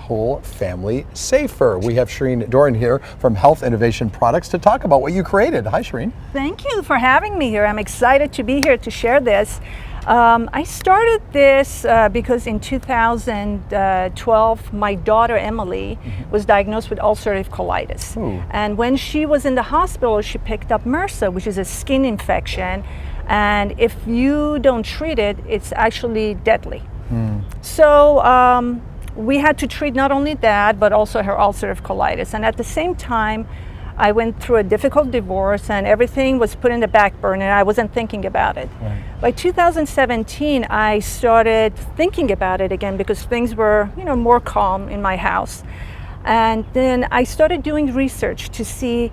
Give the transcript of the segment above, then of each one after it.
whole family safer. We have Shireen Doran here from Health Innovation Products to talk about what you created. Hi, Shireen. Thank you for having me here. I'm excited to be here to share this. I started this because in 2012, my daughter Emily was diagnosed with ulcerative colitis. Ooh. And when she was in the hospital, she picked up MRSA, which is a skin infection. And if you don't treat it, it's actually deadly. So we had to treat not only that, but also her ulcerative colitis. And at the same time, I went through a difficult divorce and everything was put in the back burner and I wasn't thinking about it. Right. By 2017, I started thinking about it again because things were, more calm in my house. And then I started doing research to see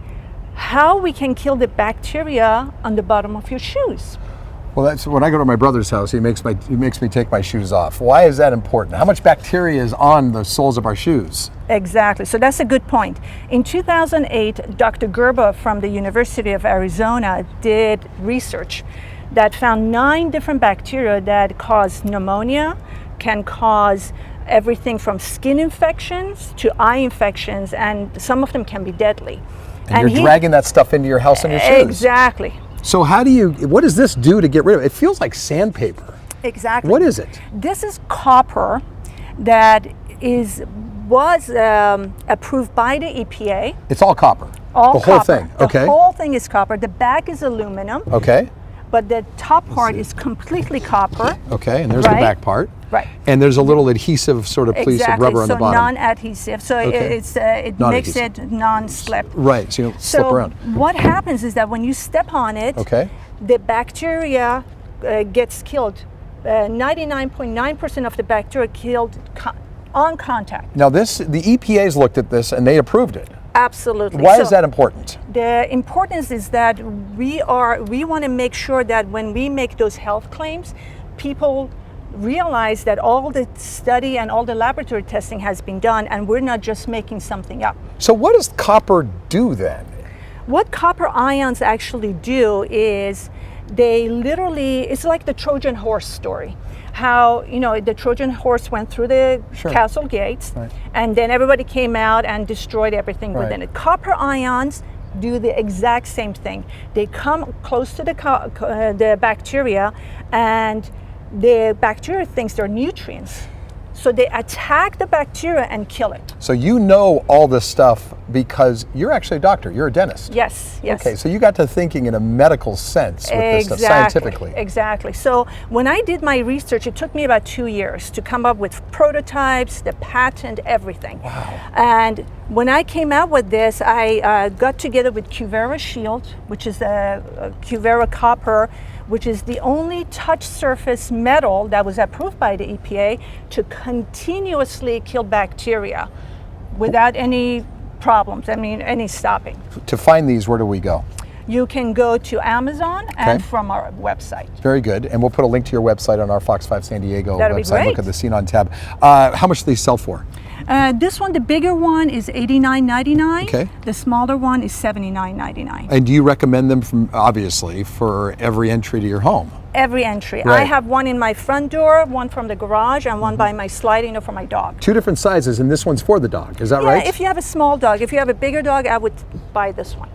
how we can kill the bacteria on the bottom of your shoes. Well, that's when I go to my brother's house, he makes me take my shoes off. Why is that important? How much bacteria is on the soles of our shoes? Exactly. So that's a good point. In 2008, Dr. Gerber from the University of Arizona did research that found 9 different bacteria that cause pneumonia, can cause everything from skin infections to eye infections, and some of them can be deadly. And you're dragging that stuff into your house on your shoes. Exactly. So what does this do to get rid of it? It feels like sandpaper. Exactly. What is it? This is copper that was approved by the EPA. It's all copper. All the copper. whole thing. Okay. The whole thing is copper. The back is aluminum. Okay. But the top part is completely copper. Okay, and there's the back part. Right. And there's a little adhesive sort of piece of rubber on the bottom. So non-adhesive. So it makes it non-slip. Right, so you don't slip around. What happens is that when you step on it, the bacteria gets killed. 99.9% of the bacteria killed on contact. Now the EPA's looked at this and they approved it. Absolutely. Why is that important? The importance is that we want to make sure that when we make those health claims, people realize that all the study and all the laboratory testing has been done and we're not just making something up. So what does copper do then? What copper ions actually do is it's like the Trojan horse story. How, the Trojan horse went through the castle gates and then everybody came out and destroyed everything within it. Copper ions do the exact same thing. They come close to the bacteria and the bacteria thinks they're nutrients. So they attack the bacteria and kill it. So you know all this stuff because you're actually a doctor, you're a dentist. Yes, yes. Okay, so you got to thinking in a medical sense with this stuff, scientifically. Exactly. So when I did my research, it took me about 2 years to come up with prototypes, the patent, everything. Wow. And when I came out with this, I got together with Cuvera Shield, which is a Cuvera copper, which is the only touch surface metal that was approved by the EPA to continuously kill bacteria without any problems, any stopping. To find these, where do we go? You can go to Amazon and from our website. Very good, and we'll put a link to your website on our Fox 5 San Diego That'd website. Be great. Look at the Scene On tab. How much do these sell for? This one, the bigger one, is $89.99. Okay. The smaller one is $79.99. And do you recommend them obviously for every entry to your home? Every entry. Right. I have one in my front door, one from the garage, and one by my sliding door for my dog. 2 different sizes, and this one's for the dog. Is that right? Yeah, if you have a small dog. If you have a bigger dog, I would buy this one.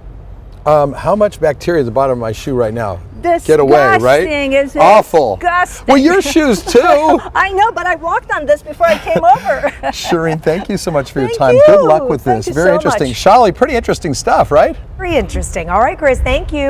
How much bacteria at the bottom of my shoe right now? Disgusting. Get away, right? Is awful. Disgusting. Well, your shoes too. I know, but I walked on this before I came over. Shireen, thank you so much for your Thank time. you. Good luck with this. Thank you Very so interesting. much. Shali, pretty interesting stuff, right? Very interesting. All right, Chris, thank you.